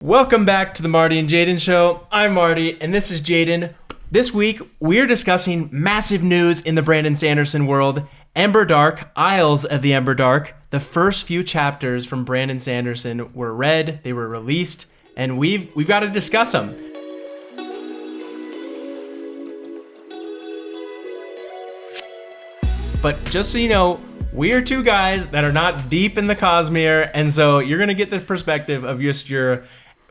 Welcome back to the Marty and Jaden Show. I'm Marty, and this is Jaden. This week, we're discussing massive news in the Brandon Sanderson world. Emberdark, Isles of the Emberdark. The first few chapters from Brandon Sanderson were read, they were released, and we've got to discuss them. But just so you know, we're two guys that are not deep in the Cosmere, and so you're going to get the perspective of just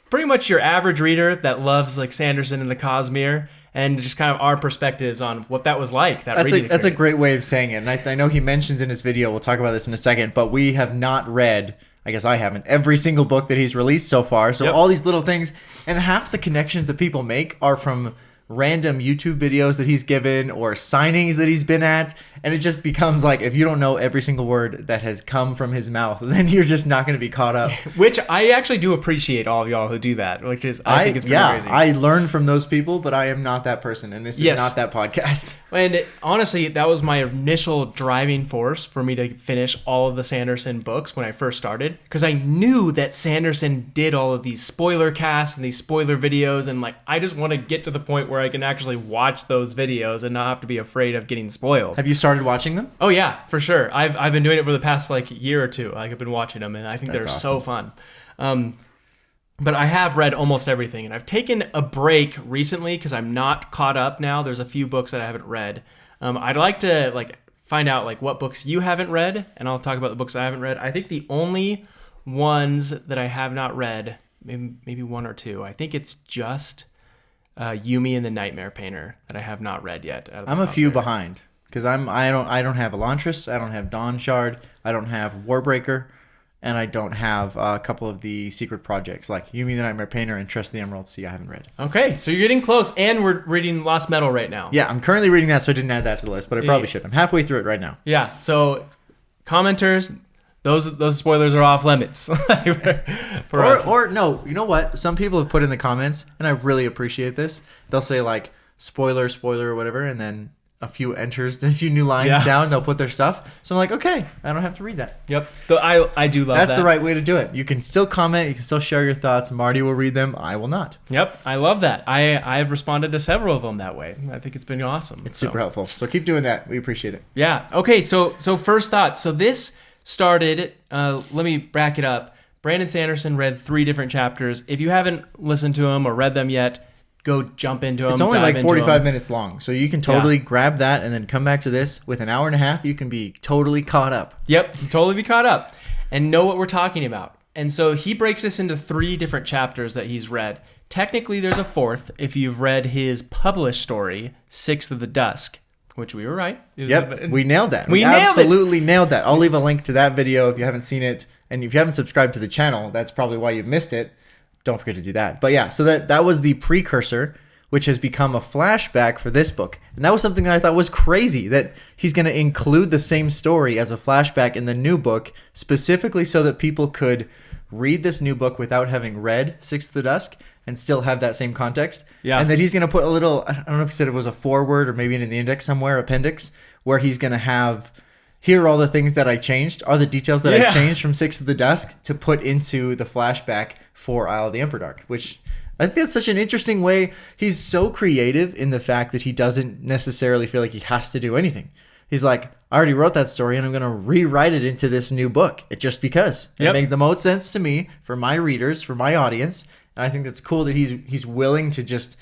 pretty much your average reader that loves like Sanderson and the Cosmere, and just kind of our perspectives on what that was like. That's a great way of saying it. And I know he mentions in his video, we'll talk about this in a second, but we have not read, I guess I haven't, every single book that he's released so far. So all these little things, and half the connections that people make are from random YouTube videos that he's given or signings that he's been at. And it just becomes like, if you don't know every single word that has come from his mouth, then you're just not going to be caught up. Which I actually do appreciate all of y'all who do that, which is, I think it's pretty crazy. I learn from those people, but I am not that person. And this is not that podcast. And honestly, that was my initial driving force for me to finish all of the Sanderson books when I first started. Because I knew that Sanderson did all of these spoiler casts and these spoiler videos. And like, I just want to get to the point where I can actually watch those videos and not have to be afraid of getting spoiled. Have you started watching them? Oh yeah, for sure. I've been doing it for the past like year or two. Like I've been watching them, and I think they're so fun. But I have read almost everything, and I've taken a break recently because I'm not caught up now. There's a few books that I haven't read. I'd like to like find out like what books you haven't read, and I'll talk about the books I haven't read. I think the only ones that I have not read, maybe one or two. I think it's just Yumi and the Nightmare Painter that I have not read yet. I'm a few behind. Because I don't have Elantris, I don't have Dawn Shard, I don't have Warbreaker, and I don't have a couple of the secret projects like Yumi the Nightmare Painter and Trust the Emerald Sea I haven't read. Okay, so you're getting close, and we're reading Lost Metal right now. Yeah, I'm currently reading that, so I didn't add that to the list, but I probably should. I'm halfway through it right now. Yeah, so commenters, those spoilers are off limits. Or no, you know what? Some people have put in the comments, and I really appreciate this. They'll say like, spoiler, or whatever, and then a few new lines down, they'll put their stuff. So I'm like, okay, I don't have to read that. Yep. So I do love that. That's the right way to do it. You can still comment, you can still share your thoughts. Marty will read them, I will not. Yep, I love that. I've responded to sevevel of them that way. I think it's been awesome. It's super helpful. So keep doing that. We appreciate it. Yeah. Okay, so first thoughts. So this started, let me back it up. Brandon Sanderson read 3 different chapters. If you haven't listened to them or read them yet, go jump into them. It's only like 45 minutes long, so you can totally grab that and then come back to this. With an hour and a half, you can be totally caught up. Yep, totally be caught up and know what we're talking about. And so he breaks this into 3 different chapters that he's read. Technically, there's a 4th if you've read his published story, Sixth of the Dusk, which we were right. Yep, we nailed that. We absolutely nailed that. I'll leave a link to that video if you haven't seen it. And if you haven't subscribed to the channel, that's probably why you've missed it. Don't forget to do that. But yeah, so that was the precursor, which has become a flashback for this book. And that was something that I thought was crazy, that he's going to include the same story as a flashback in the new book, specifically so that people could read this new book without having read Sixth of the Dusk and still have that same context. Yeah. And that he's going to put a little, I don't know if he said it was a foreword or maybe in the index somewhere, appendix, where he's going to have, here are all the things that I changed, are the details that I changed from Sixth of the Dusk to put into the flashback for Isle of the Emberdark, which I think that's such an interesting way. He's so creative in the fact that he doesn't necessarily feel like he has to do anything. He's like, I already wrote that story and I'm going to rewrite it into this new book. It just because. It made the most sense to me, for my readers, for my audience. And I think that's cool that he's willing to just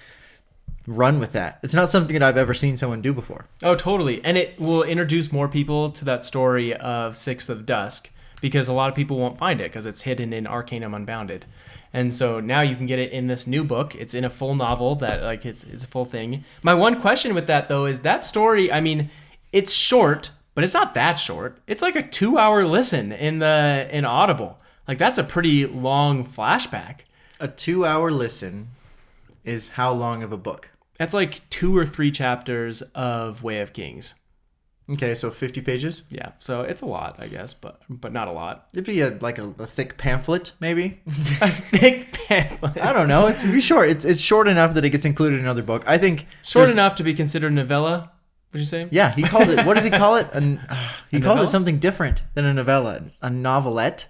run with that. It's not something that I've ever seen someone do before. Oh, totally. And it will introduce more people to that story of Sixth of Dusk, because a lot of people won't find it because it's hidden in Arcanum Unbounded. And so now you can get it in this new book. It's in a full novel that like it's a full thing. My one question with that though is that story, I mean, it's short, but it's not that short. It's like a 2-hour listen in Audible. Like that's a pretty long flashback. A 2-hour listen is how long of a book? That's like 2 or 3 chapters of Way of Kings. Okay, so 50 pages? Yeah, so it's a lot, I guess, but not a lot. It'd be a thick pamphlet, maybe? A thick pamphlet? I don't know. It's pretty short. It's short enough that it gets included in another book. I think... Short enough to be considered a novella, would you say? Yeah, he calls it... What does he call it? He calls it something different than a novella. A novelette?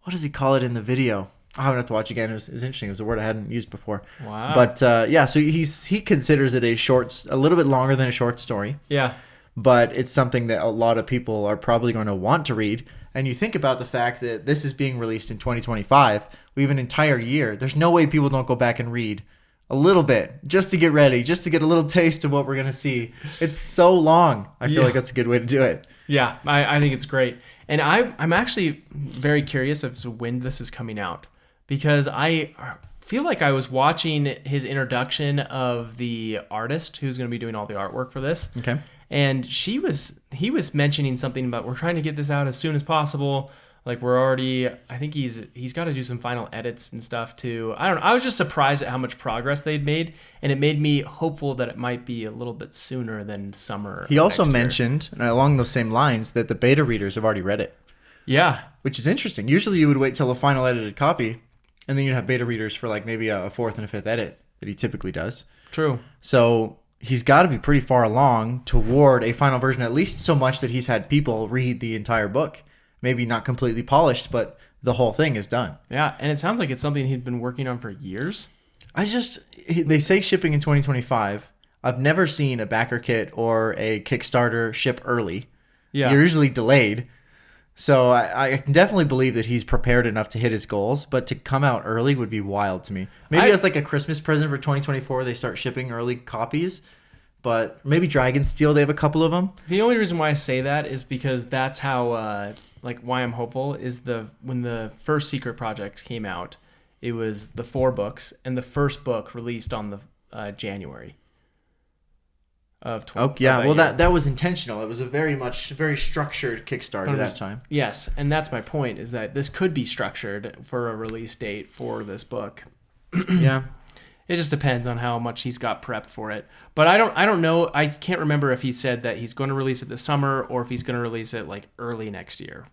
What does he call it in the video? I would have to watch again. It was interesting. It was a word I hadn't used before. Wow. But so he considers it a little bit longer than a short story. Yeah. But it's something that a lot of people are probably going to want to read. And you think about the fact that this is being released in 2025. We have an entire year. There's no way people don't go back and read a little bit just to get ready, just to get a little taste of what we're going to see. It's so long. I feel like that's a good way to do it. Yeah, I think it's great. And I'm actually very curious as to when this is coming out, because I feel like I was watching his introduction of the artist who's going to be doing all the artwork for this. Okay. And he was mentioning something about, we're trying to get this out as soon as possible. Like I think he's got to do some final edits and stuff too. I don't know. I was just surprised at how much progress they'd made, and it made me hopeful that it might be a little bit sooner than summer. He also mentioned, along those same lines, that the beta readers have already read it. Yeah. Which is interesting. Usually you would wait till a final edited copy, and then you'd have beta readers for like maybe a fourth and a fifth edit that he typically does. True. So he's got to be pretty far along toward a final version, at least so much that he's had people read the entire book. Maybe not completely polished, but the whole thing is done. Yeah, and it sounds like it's something he'd been working on for years. They say shipping in 2025. I've never seen a backer kit or a Kickstarter ship early. Yeah. You're usually delayed. So I can definitely believe that he's prepared enough to hit his goals, but to come out early would be wild to me. Maybe as like a Christmas present for 2024, they start shipping early copies. But maybe Dragonsteel, they have a couple of them. The only reason why I say that is because that's how... why I'm hopeful is when the first Secret Projects came out, it was the 4 books, and the first book released on the January of 20. Oh yeah, well that was intentional. It was a very structured Kickstarter that time. Yes, and that's my point, is that this could be structured for a release date for this book. Yeah. It just depends on how much he's got prepped for it. But I don't know. I can't remember if he said that he's going to release it this summer or if he's going to release it like early next year.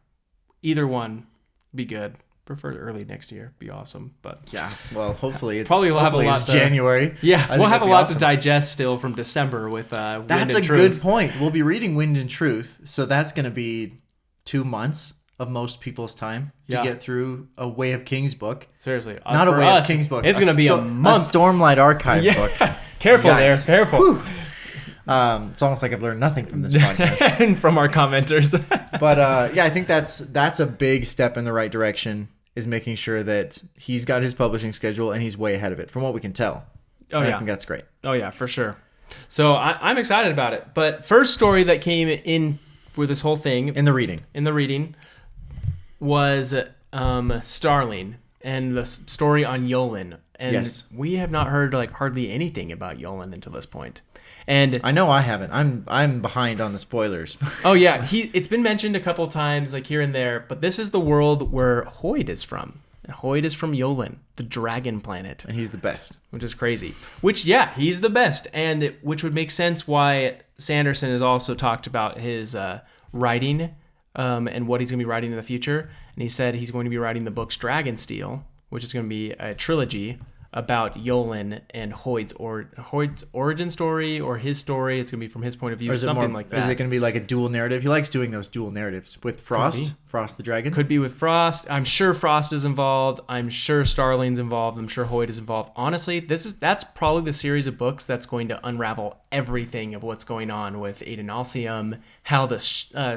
Either one be good. Prefer early next year. Be awesome. But yeah, well, hopefully it's January. Yeah, we'll have a lot to digest still from December with Wind and Truth. That's a good point. We'll be reading Wind and Truth, so that's going to be 2 months of most people's time to get through a Way of Kings book. Seriously. Not a Way of Kings book. It's going to be a month. A Stormlight Archive book. Careful there. Careful. Whew. It's almost like I've learned nothing from this podcast. And from our commenters. But I think that's a big step in the right direction, is making sure that he's got his publishing schedule and he's way ahead of it, from what we can tell. Oh, I think that's great. Oh, yeah, for sure. So I'm excited about it. But first story that came in for this whole thing... In the reading... was Starling and the story on Yolen. And yes. We have not heard hardly anything about Yolen until this point. And I know I haven't. I'm behind on the spoilers. Oh yeah, it's been mentioned a couple times here and there, but this is the world where Hoid is from. Hoid is from Yolen, the dragon planet. And he's the best. Which is crazy. He's the best. And which would make sense why Sanderson has also talked about his writing and what he's going to be writing in the future. And he said he's going to be writing the books Dragonsteel, which is going to be a trilogy about Yolen and Hoid's origin story, or his story. It's going to be from his point of view, something like that. Is it going to be like a dual narrative? He likes doing those dual narratives with Frost the dragon. Could be with Frost. I'm sure Frost is involved. I'm sure Starling's involved. I'm sure Hoid is involved. Honestly, that's probably the series of books that's going to unravel everything of what's going on with Adenalcium, how the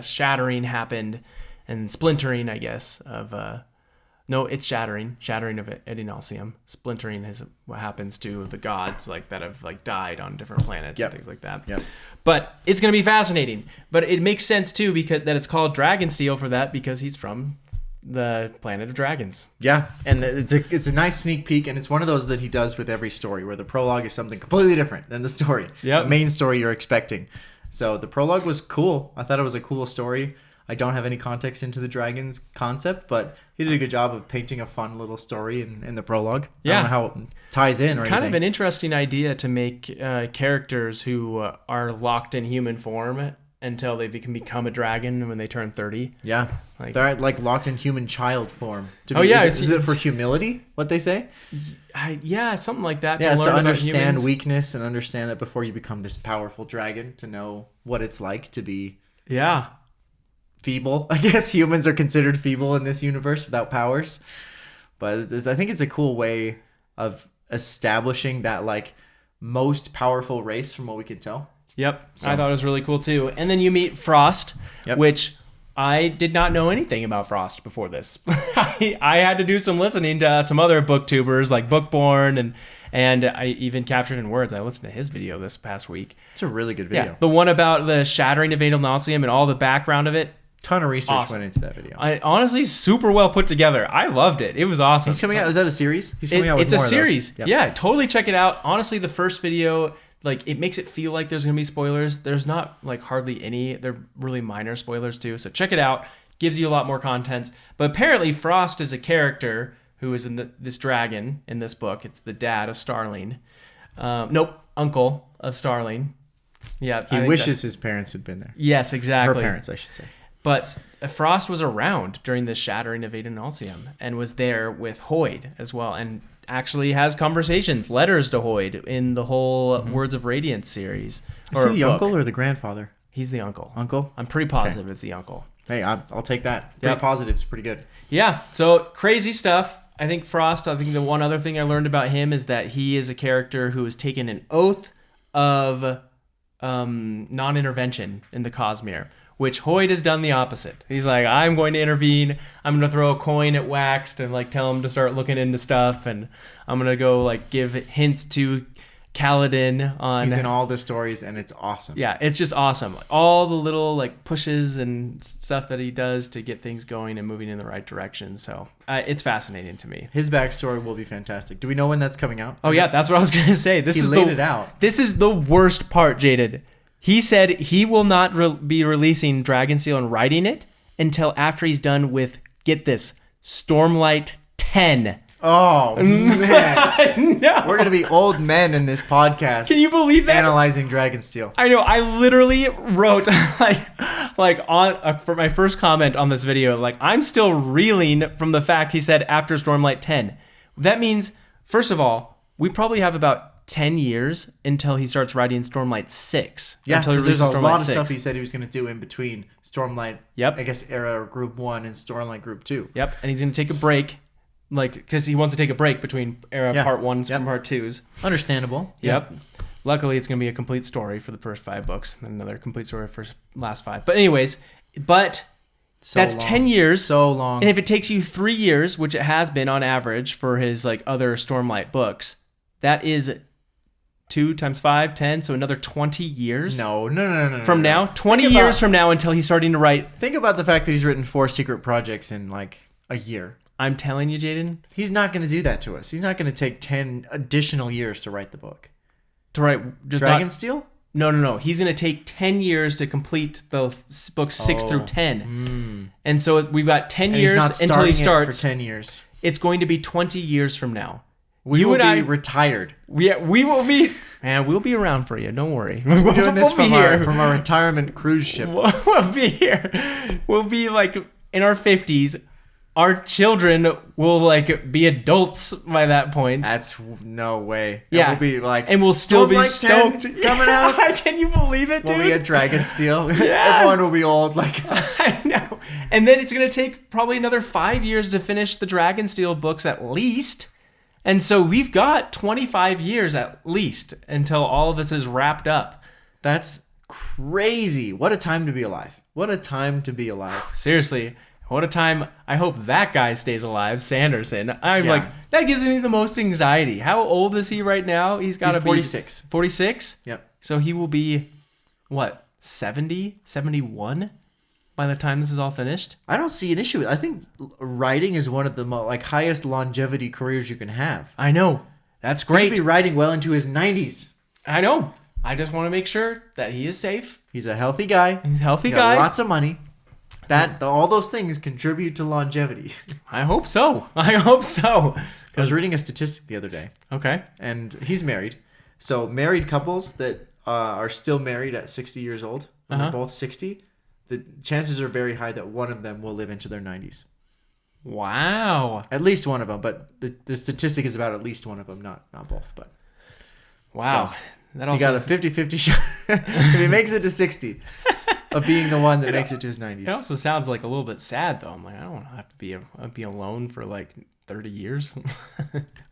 shattering happened, and splintering, I guess, of... No, it's shattering of Adenalcium. Splintering is what happens to the gods that have died on different planets and things like that. Yep. But it's going to be fascinating. But it makes sense too because that it's called Dragonsteel for that, because he's from the planet of dragons. Yeah, and it's a nice sneak peek, and it's one of those that he does with every story, where the prologue is something completely different than the story. Yep. The main story you're expecting. So the prologue was cool. I thought it was a cool story. I don't have any context into the dragons concept, but he did a good job of painting a fun little story in the prologue. Yeah. I don't know how it ties in or kind anything. of an interesting idea to make characters who are locked in human form until they can become a dragon when they turn 30. Yeah. They're locked in human child form. Is it for humility, what they say? Yeah, something like that. Yeah, it's to understand weakness and understand that before you become this powerful dragon, to know what it's like to be... Yeah. Feeble. I guess humans are considered feeble in this universe without powers. But I think it's a cool way of establishing that like most powerful race from what we can tell. Yep. So. I thought it was really cool too. And then you meet Frost, which I did not know anything about Frost before this. I had to do some listening to some other booktubers like Bookborn, and I even Captured in Words. I listened to his video this past week. It's a really good video. Yeah, the one about the shattering of Adel Nauseam and all the background of it. Ton of research went into that video. Honestly, super well put together. I loved it. It was awesome. He's coming out. Is that a series? He's coming out with more of those. It's a series. Yep. Yeah, totally check it out. Honestly, the first video, like, it makes it feel like there's going to be spoilers. There's not, like, hardly any. They're really minor spoilers, too. So check it out. Gives you a lot more content. But apparently, Frost is a character who is in this dragon in this book. It's the dad of Starling. Uncle of Starling. Yeah, he wishes his parents had been there. Yes, exactly. Her parents, I should say. But Frost was around during the shattering of Adel Nauseam and was there with Hoyd as well, and actually has conversations, letters to Hoyd in the whole Words of Radiance series. Is he the uncle or the grandfather? He's the uncle. Uncle? I'm pretty positive it's the uncle. Hey, I'll take that. Pretty positive. It's pretty good. Yeah, so crazy stuff. I think Frost, the one other thing I learned about him is that he is a character who has taken an oath of non-intervention in the Cosmere, which Hoyd has done the opposite. He's like, I'm going to intervene. I'm going to throw a coin at Waxed and like tell him to start looking into stuff, and I'm going to go like give hints to Kaladin on... He's in all the stories, and it's awesome. Yeah, it's just awesome. All the little like pushes and stuff that he does to get things going and moving in the right direction. So it's fascinating to me. His backstory will be fantastic. Do we know when that's coming out? Oh yeah, that's what I was going to say. He laid it out. This is the worst part, Jaden. He said he will not be releasing Dragonsteel and writing it until after he's done with, get this, Stormlight 10. Oh, man. I know. We're going to be old men in this podcast. Can you believe that? Analyzing Dragonsteel. I know. I literally wrote, for my first comment on this video, like, I'm still reeling from the fact he said after Stormlight 10. That means, first of all, we probably have about 10 years until he starts writing Stormlight 6. Yeah, because there's a lot of stuff he said he was going to do in between Stormlight, I guess, era Group 1 and Stormlight Group 2. Yep, and he's going to take a break, because he wants to take a break between era Part 1s and Part 2s. Understandable. Yep. Yeah. Luckily, it's going to be a complete story for the first 5 books, and another complete story for the last 5. But anyways, that's long. 10 years. So long. And if it takes you 3 years, which it has been on average for his like other Stormlight books, that is 2 times 5, 10, so another 20 years. No. From now, 20 years from now until he's starting to write. Think about the fact that he's written 4 secret projects in like a year. I'm telling you, Jaden. He's not going to do that to us. He's not going to take 10 additional years to write the book. To write just Dragonsteel? No. He's going to take 10 years to complete the books 6 through 10. And so we've got 10 years until he starts. For 10 years. It's going to be 20 years from now. We will be retired. We will be. Man, we'll be around for you. Don't worry. We're doing this from our retirement cruise ship. We'll be here. We'll be like in our 50s. Our children will like be adults by that point. That's no way. Yeah, we'll be like, and we'll still be stoked coming out. Can you believe it, dude? We'll be at Dragonsteel. Yeah. Everyone will be old like us. I know. And then it's gonna take probably another 5 years to finish the Dragonsteel books at least. And so we've got 25 years at least until all of this is wrapped up. That's crazy. What a time to be alive. What a time to be alive. Seriously. What a time. I hope that guy stays alive, Sanderson. I'm like, that gives me the most anxiety. How old is he right now? He's got to be 46. 46? Yep. So he will be, what, 70, 71 by the time this is all finished? I don't see an issue with it. I think writing is one of the highest longevity careers you can have. I know. That's great. He'll be writing well into his 90s. I know. I just want to make sure that he is safe. He's a healthy guy. He's a healthy guy. Lots of money. All those things contribute to longevity. I hope so. I was reading a statistic the other day. Okay. And he's married. So married couples that are still married at 60 years old, when they're both 60, the chances are very high that one of them will live into their 90s. Wow. At least one of them, but the statistic is about at least one of them, not both. But wow. So, you got a 50-50 shot if he makes it to 60. Of being the one that makes it to his 90s. It also sounds like a little bit sad, though. I'm like, I don't want to have to be alone for like 30 years.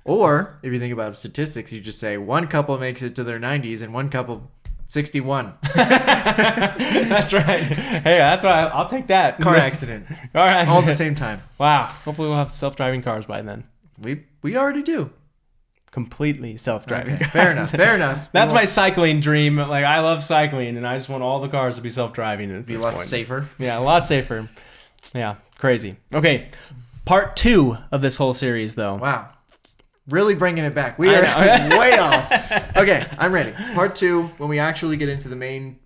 Or if you think about statistics, you just say one couple makes it to their 90s and one couple 61. That's right. Hey, that's why I'll take that. Car accident. All right. All at the same time. Wow. Hopefully we'll have self-driving cars by then. We already do. Completely self-driving. Okay. Fair enough. That's my cycling dream. Like, I love cycling, and I just want all the cars to be self-driving at be this a lot point. safer. Yeah, a lot safer. Yeah, crazy. Okay, part 2 of this whole series, though. Wow. Really bringing it back. We are way off. Okay, I'm ready. Part 2, when we actually get into the main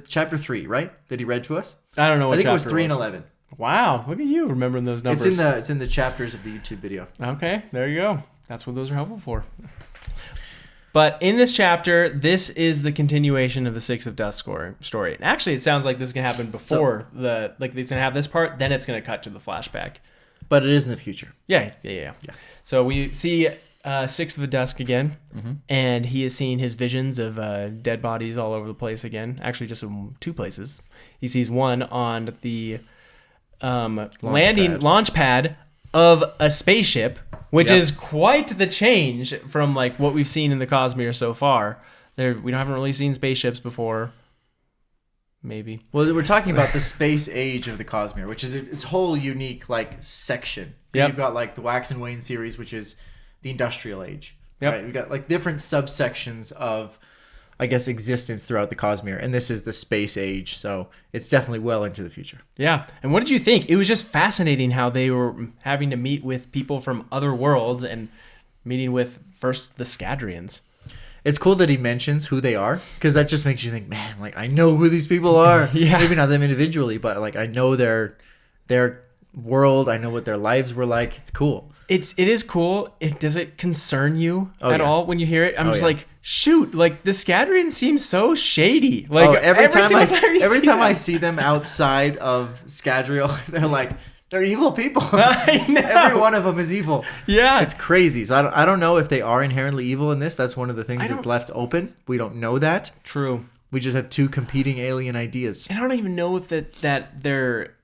chapter 3, right? That he read to us. I don't know what chapter it was 3 and 11. Wow, look at you remembering those numbers. It's in the chapters of the YouTube video. Okay, there you go. That's what those are helpful for. But in this chapter, this is the continuation of the Six of Dust story. Actually, it sounds like this is gonna happen before it's gonna have this part. Then it's gonna cut to the flashback. But it is in the future. Yeah. So we see Six of the Dusk again, and he is seeing his visions of dead bodies all over the place again. Actually, just in 2 places. He sees one on the launch pad of a spaceship, which is quite the change from like what we've seen in the Cosmere so far. We haven't really seen spaceships before. Maybe. Well, we're talking about the space age of the Cosmere, which is its whole unique like section. Yep. You've got like the Wax and Wane series, which is the industrial age. Yep. Right? We've got like different subsections of, I guess, existence throughout the Cosmere, and this is the space age, so it's definitely well into the future. Yeah. And what did you think? It was just fascinating how they were having to meet with people from other worlds and meeting with first the Scadrians. It's cool that he mentions who they are, because that just makes you think, man, like I know who these people are. Yeah. Maybe not them individually, but like I know their world. I know what their lives were like. It's cool. It is cool. Does it concern you at all when you hear it? I'm just like, shoot, like the Scadrians seem so shady. Like every time I see them outside of Scadrial, they're like, they're evil people. I know. Every one of them is evil. Yeah. It's crazy. So I don't know if they are inherently evil in this. That's one of the things that's left open. We don't know that. True. We just have 2 competing alien ideas. And I don't even know if that they're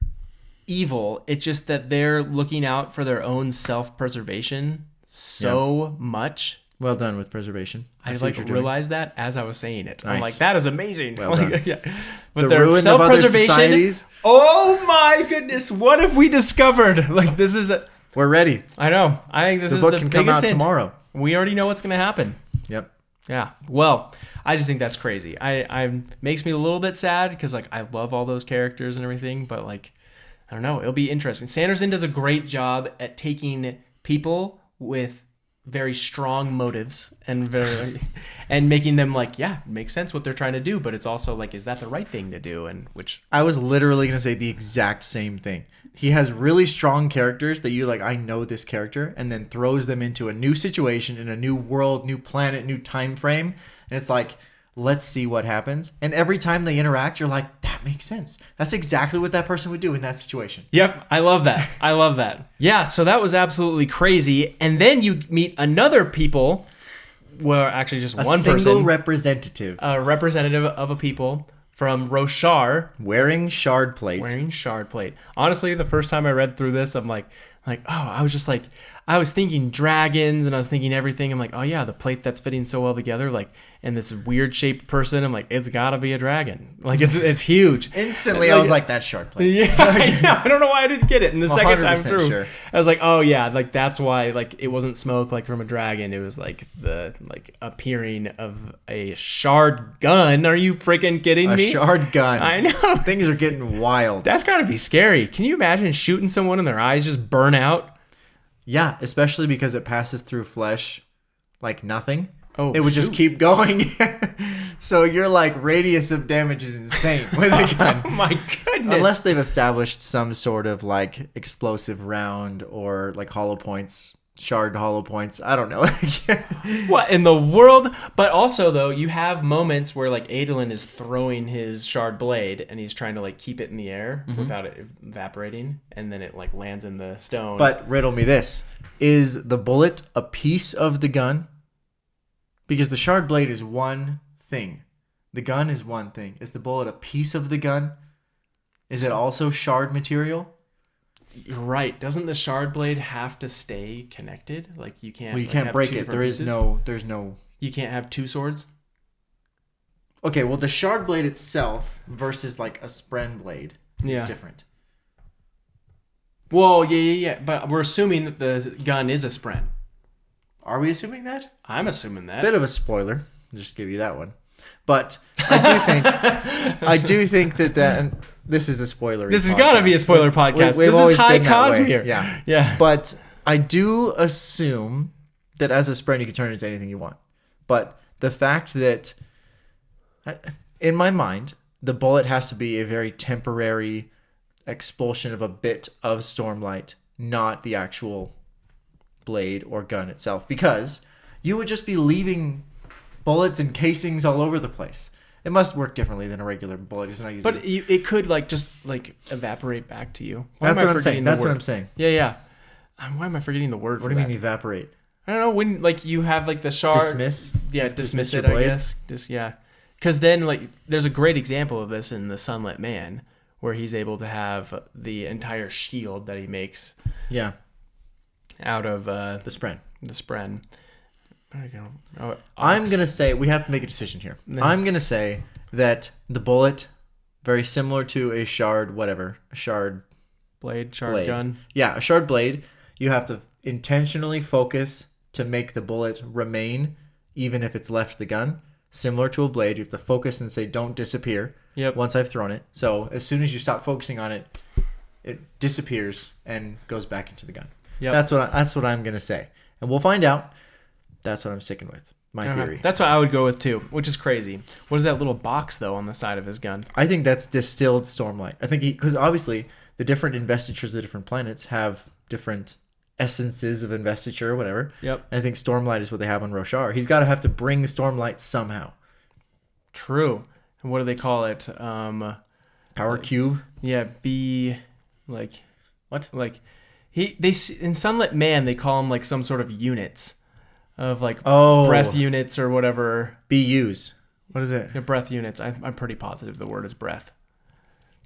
evil. It's just that they're looking out for their own self-preservation so much. Well done with preservation. I realized that as I was saying it. Nice. I'm like, that is amazing. Well done. Yeah. But their self-preservation. Oh my goodness! What have we discovered? Like this is We're ready. I know. I think this is the biggest hint. The book can come out tomorrow. We already know what's going to happen. Yep. Yeah. Well, I just think that's crazy. I makes me a little bit sad because like I love all those characters and everything, but like I don't know. It'll be interesting. Sanderson does a great job at taking people with very strong motives and making them like, yeah, it makes sense what they're trying to do, but it's also like, is that the right thing to do? And which I was literally going to say the exact same thing. He has really strong characters that you like, I know this character, and then throws them into a new situation in a new world, new planet, new time frame. And it's like, let's see what happens. And every time they interact, you're like, that makes sense. That's exactly what that person would do in that situation. Yep. I love that. I love that. Yeah. So that was absolutely crazy. And then you meet another people, well, actually just one person. A single representative. A representative of a people from Roshar. Wearing shard plate. Honestly, the first time I read through this, I'm like, I was thinking dragons and I was thinking everything. I'm like, oh yeah, the plate that's fitting so well together, like, and this weird shaped person. I'm like, it's gotta be a dragon. Like it's huge. Instantly, I was like, that's shard plate. Yeah, I don't know why I didn't get it. And the second time through, sure. I was like, oh yeah, like that's why, like it wasn't smoke like from a dragon. It was like the appearing of a shard gun. Are you freaking kidding me? A shard gun. I know. Things are getting wild. That's gotta be scary. Can you imagine shooting someone and their eyes just burn out? Yeah, especially because it passes through flesh like nothing. Oh, it would just keep going. So your like radius of damage is insane with a gun. Oh my goodness. Unless they've established some sort of like explosive round or like hollow points, shard hollow points. I don't know. What in the world? But also though, you have moments where like Adolin is throwing his shard blade and he's trying to like keep it in the air without it evaporating, and then it like lands in the stone. But riddle me this. Is the bullet a piece of the gun? Because the shard blade is one thing. The gun is one thing. Is the bullet a piece of the gun? Is it also shard material? you're right. Doesn't the shard blade have to stay connected? Like you can't. Well, you can't break it. There's no. You can't have two swords. Okay, well, the shard blade itself versus like a spren blade is different. Well, yeah. But we're assuming that the gun is a spren. Are we assuming that? I'm assuming that. Bit of a spoiler. I'll just give you that one. But I do think that and this is a spoiler. This has got to be a spoiler podcast. This is high Cosmere. Yeah. But I do assume that as a spren you can turn it into anything you want. But the fact that, in my mind, the bullet has to be a very temporary expulsion of a bit of stormlight, not the actual blade or gun itself, because you would just be leaving bullets and casings all over the place. It must work differently than a regular bullet. It's not usually... But it could just evaporate back to you. That's what I'm saying. That's what I'm saying. Yeah. Why am I forgetting the word? What do you mean evaporate? I don't know, when you have the shard. Dismiss. Yeah, dismiss it. I guess. Because then there's a great example of this in the Sunlit Man, where he's able to have the entire shield that he makes. Yeah. Out of the spren. The spren. I'm gonna say we have to make a decision here. I'm gonna say that the bullet, very similar to a shard, a shard blade, gun. Yeah, a shard blade. You have to intentionally focus to make the bullet remain, even if it's left the gun. Similar to a blade, you have to focus and say, "Don't disappear." Yep. Once I've thrown it, so as soon as you stop focusing on it, it disappears and goes back into the gun. Yep. That's what I'm gonna say, and we'll find out. That's what I'm sticking with. My theory. That's what I would go with too, which is crazy. What is that little box though on the side of his gun? I think that's distilled stormlight. I think because obviously the different investitures of different planets have different essences of investiture or whatever. Yep. And I think stormlight is what they have on Roshar. He's got to have to bring stormlight somehow. True. And what do they call it? Power cube. Yeah. What? They in Sunlit Man they call them some sort of units of breath units or whatever. BUs. What is it? Yeah, breath units. I'm pretty positive the word is breath.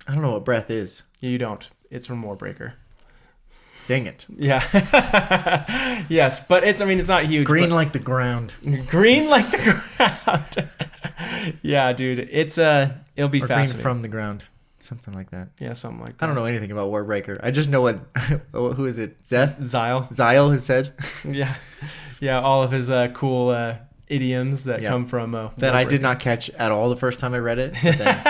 I don't know what breath is. You don't. It's from Warbreaker. Dang it. Yeah. Yes, but it's not huge. Green like the ground. Green like the ground. Yeah, dude. It'll be fascinating. Green from the ground. Something like that. Yeah, something like that. I don't know anything about Warbreaker. I just know who is it? Zyle has said. Yeah. Yeah, all of his cool idioms that come from that I did not catch at all the first time I read it. But then,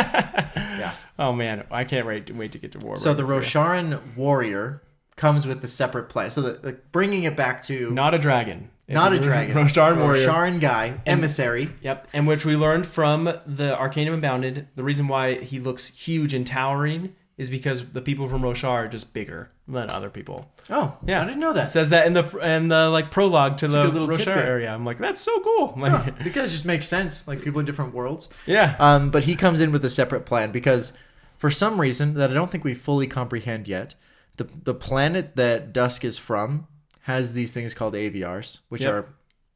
yeah. Oh man, I can't wait to get to Warbreaker. So the Rosharan warrior comes with a separate plan. So bringing it back to not a dragon. Not a dragon. Rosharan warrior. Rosharan guy, emissary. Yep, and which we learned from the Arcanum Unbounded. The reason why he looks huge and towering is because the people from Roshar are just bigger than other people. Oh, yeah, I didn't know that. It says that in the prologue to the Roshar area. I'm like, that's so cool. Because it just makes sense. People in different worlds. Yeah. But he comes in with a separate plan because for some reason that I don't think we fully comprehend yet, the planet that Dusk is from has these things called AVRs, which are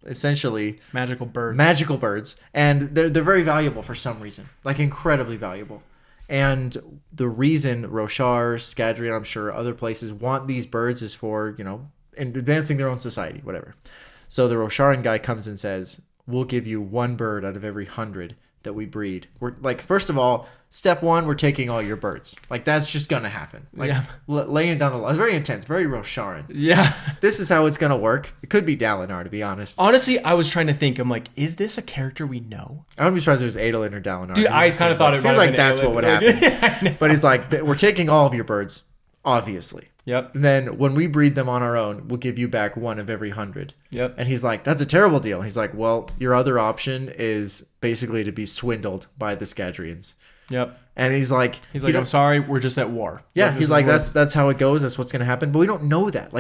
essentially magical birds, and they're very valuable for some reason, incredibly valuable. And the reason Roshar, Scadrian, I'm sure other places want these birds is for advancing their own society, whatever. So the Rosharan guy comes and says, "We'll give you one bird out of every 100 that we breed." We're first of all, step one, we're taking all your birds. That's just gonna happen. Laying down the law. It's very intense, very Rosharan. Yeah. This is how it's gonna work. It could be Dalinar, to be honest. Honestly, I was trying to think. I'm like, is this a character we know? I wouldn't be surprised if it was Adolin or Dalinar. Dude, I kind of thought it seems like that's Adolin. What would happen. But he's like, we're taking all of your birds, obviously. Yep. And then when we breed them on our own, we'll give you back one of every 100. Yep. And he's like, that's a terrible deal. He's like, well, your other option is basically to be swindled by the Scadrians. Yep. And he's like, I'm sorry, we're just at war. Yeah, he's like, that's how it goes. That's what's going to happen. But we don't know that.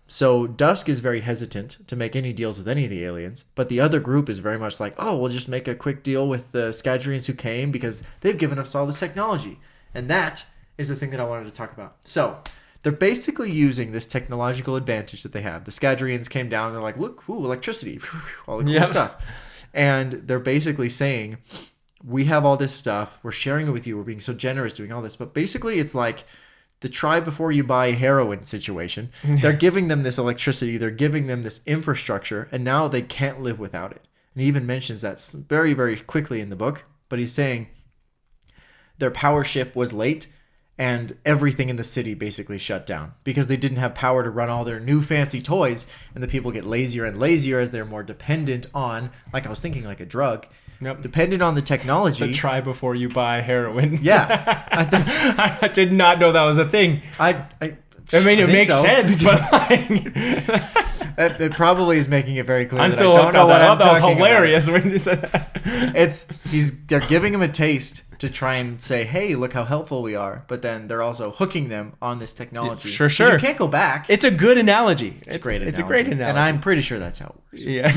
So Dusk is very hesitant to make any deals with any of the aliens. But the other group is very much like, oh, we'll just make a quick deal with the Scadrians who came because they've given us all this technology. And that is the thing that I wanted to talk about. So they're basically using this technological advantage that they have. The Scadrians came down. They're like, look, electricity, all the cool stuff. And they're basically saying, we have all this stuff. We're sharing it with you. We're being so generous doing all this. But basically, it's like the try before you buy heroin situation. They're giving them this electricity. They're giving them this infrastructure, and now they can't live without it. And he even mentions that very, very quickly in the book. But he's saying their power ship was late, and everything in the city basically shut down because they didn't have power to run all their new fancy toys, and the people get lazier and lazier as they're more dependent on, like I was thinking, like a drug. Yep. Dependent on the technology. The try before you buy heroin. Yeah. I did not know that was a thing. I mean, it makes sense, but like... it probably is making it very clear. I'm still I don't know what I'm talking about. That was hilarious when you said that. They're giving them a taste to try and say, hey, look how helpful we are. But then they're also hooking them on this technology. Sure. You can't go back. It's a good analogy. It's a great analogy. It's a great analogy. And I'm pretty sure that's how it works. Yeah.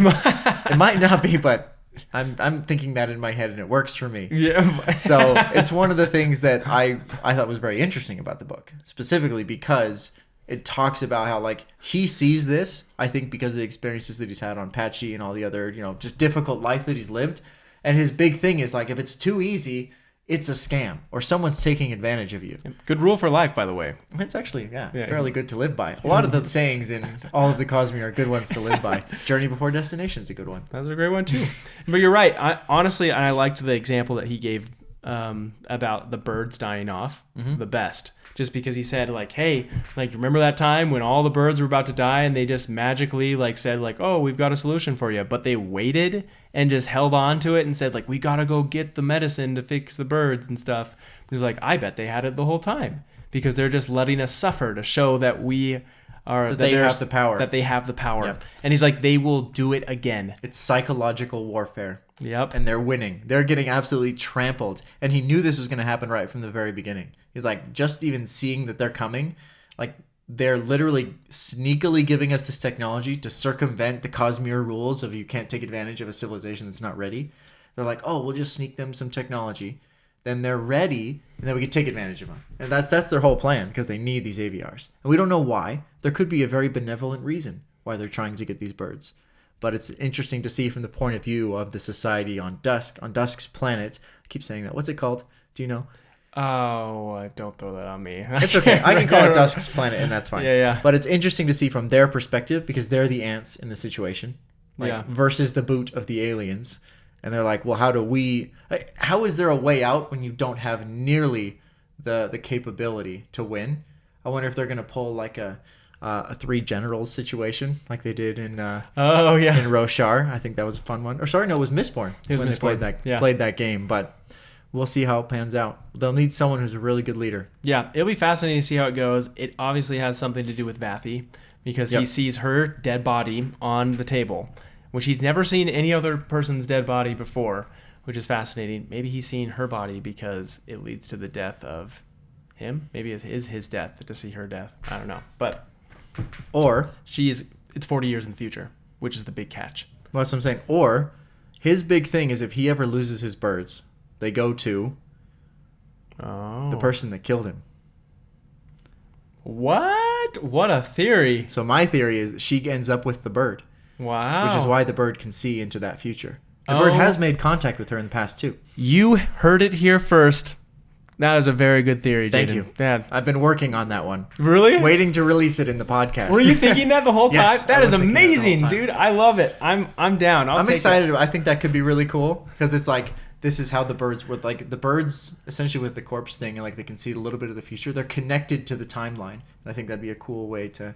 It might not be, but I'm thinking that in my head, and it works for me. Yeah. So it's one of the things that I thought was very interesting about the book, specifically because it talks about how, like, he sees this, I think, because of the experiences that he's had on Patchy and all the other, just difficult life that he's lived. And his big thing is, like, if it's too easy, it's a scam or someone's taking advantage of you. Good rule for life, by the way. It's actually, fairly good to live by. A lot of the sayings in all of the Cosmere are good ones to live by. Journey before destination is a good one. That's a great one, too. But you're right. I liked the example that he gave about the birds dying off the best. Just because he said, like, hey, like, remember that time when all the birds were about to die and they just magically, like, said, like, oh, we've got a solution for you. But they waited and just held on to it and said, like, we got to go get the medicine to fix the birds and stuff. He's like, I bet they had it the whole time because they're just letting us suffer to show that we are... That they have the power. That they have the power. Yep. And he's like, they will do it again. It's psychological warfare. Yep. And they're winning. They're getting absolutely trampled. And he knew this was going to happen right from the very beginning. He's like, just even seeing that they're coming, like, they're literally sneakily giving us this technology to circumvent the Cosmere rules of you can't take advantage of a civilization that's not ready. They're like, oh, we'll just sneak them some technology. Then they're ready, and then we can take advantage of them. And that's their whole plan, because they need these AVRs. And we don't know why. There could be a very benevolent reason why they're trying to get these birds. But it's interesting to see from the point of view of the society on Dusk's planet. I keep saying that. What's it called? Do you know? Oh, don't throw that on me. It's okay. I can call it Dusk's planet, and that's fine. Yeah. But it's interesting to see from their perspective, because they're the ants in the situation, versus the boot of the aliens. And they're like, well, how is there a way out when you don't have nearly the capability to win? I wonder if they're going to pull like a three generals situation like they did in in Roshar. I think that was a fun one. Or sorry, no, it was Mistborn. It was when Mistborn. They played that game, but we'll see how it pans out. They'll need someone who's a really good leader. Yeah, it'll be fascinating to see how it goes. It obviously has something to do with Vathy because he sees her dead body on the table, which he's never seen any other person's dead body before, which is fascinating. Maybe he's seen her body because it leads to the death of him. Maybe it is his death to see her death. I don't know. But or it's 40 years in the future, which is the big catch. Well, that's what I'm saying. Or his big thing is if he ever loses his birds, they go to the person that killed him. What? What a theory. So my theory is that she ends up with the bird. Wow. Which is why the bird can see into that future. The bird has made contact with her in the past, too. You heard it here first. That is a very good theory, Jaden. Thank you. Yeah. I've been working on that one. Really? Waiting to release it in the podcast. Were you thinking that the whole time? Yes, that is amazing, dude. I love it. I'm down. I'm excited. I think that could be really cool because it's like this is how the birds would like the birds essentially with the corpse thing and like they can see a little bit of the future. They're connected to the timeline, and I think that'd be a cool way to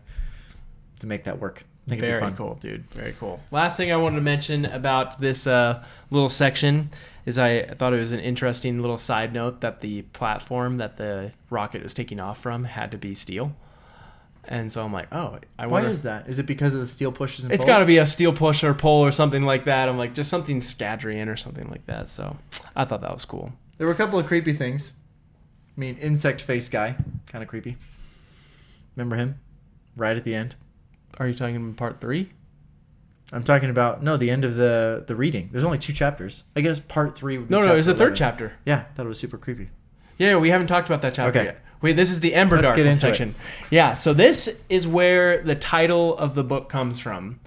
make that work. Very cool, dude. Very cool. Last thing I wanted to mention about this little section is I thought it was an interesting little side note that the platform that the rocket was taking off from had to be steel. And so I'm like, why is that? Is it because of the steel pushes and pulls? It's got to be a steel push or pull or something like that. I'm like, just something Scadrian or something like that. So I thought that was cool. There were a couple of creepy things. I mean, insect face guy, kind of creepy. Remember him? Right at the end. Are you talking about part 3? I'm talking about, the end of the reading. There's only 2 chapters. I guess part 3 would be No, it was the 11. third chapter. Yeah, I thought it was super creepy. Yeah, we haven't talked about that chapter yet. Wait, this is the Emberdark section. It. Yeah, so this is where the title of the book comes from,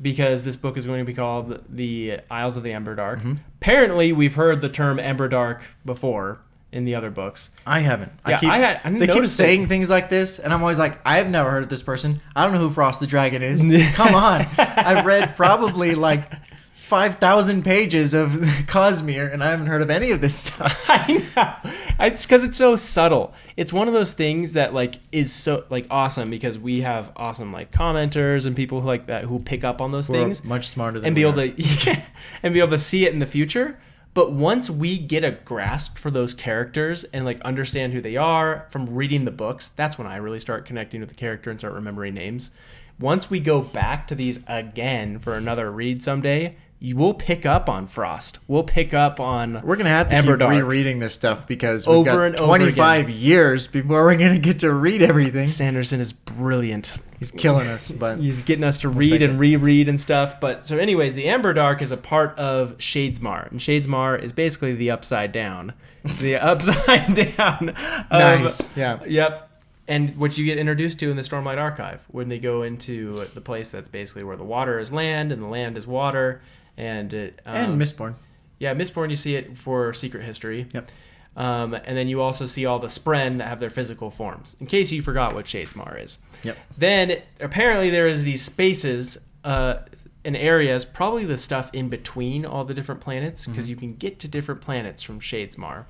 because this book is going to be called The Isles of the Emberdark. Mm-hmm. Apparently, we've heard the term Emberdark before in the other books. I haven't. Yeah, they keep saying things like this, and I'm always like, I have never heard of this person. I don't know who Frost the Dragon is. Come on. I've read probably like 5,000 pages of Cosmere, and I haven't heard of any of this stuff. I know. It's because it's so subtle. It's one of those things that like is so like awesome because we have awesome like commenters and people who like that who pick up on those things much smarter than and be able to and be able to see it in the future. But once we get a grasp for those characters and like understand who they are from reading the books, that's when I really start connecting with the character and start remembering names. Once we go back to these again for another read someday, you will pick up on Frost. We'll pick up on We're going to have to Emberdark. keep rereading this stuff because we've got 25 years before we're going to get to read everything. Sanderson is brilliant. He's killing us, but he's getting us to read and reread and stuff. But so anyways, the Emberdark is a part of Shadesmar. And Shadesmar is basically the upside down. It's the upside down of, nice. Yeah. Yep. And what you get introduced to in the Stormlight Archive when they go into the place that's basically where the water is land and the land is water. And Mistborn. Yeah, Mistborn, you see it for Secret History. Yep. And then you also see all the Spren that have their physical forms, in case you forgot what Shadesmar is. Yep. Then, apparently, there is these spaces and areas, probably the stuff in between all the different planets, because you can get to different planets from Shadesmar.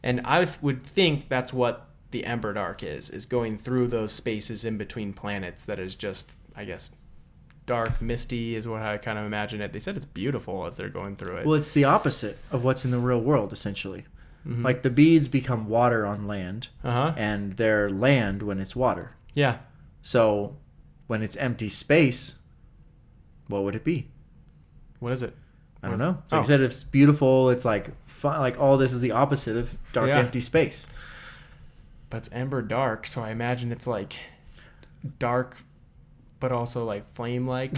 And I would think that's what the Emberdark is going through those spaces in between planets that is just, I guess, dark, misty is what I kind of imagine it. They said it's beautiful as they're going through it. Well, it's the opposite of what's in the real world, essentially. Mm-hmm. Like the beads become water on land, and they're land when it's water. Yeah. So when it's empty space, what would it be? What is it? I don't know. So like I said, it's beautiful. It's like fun. Like all this is the opposite of dark, empty space. But it's Emberdark, so I imagine it's like dark, but also like flame-like.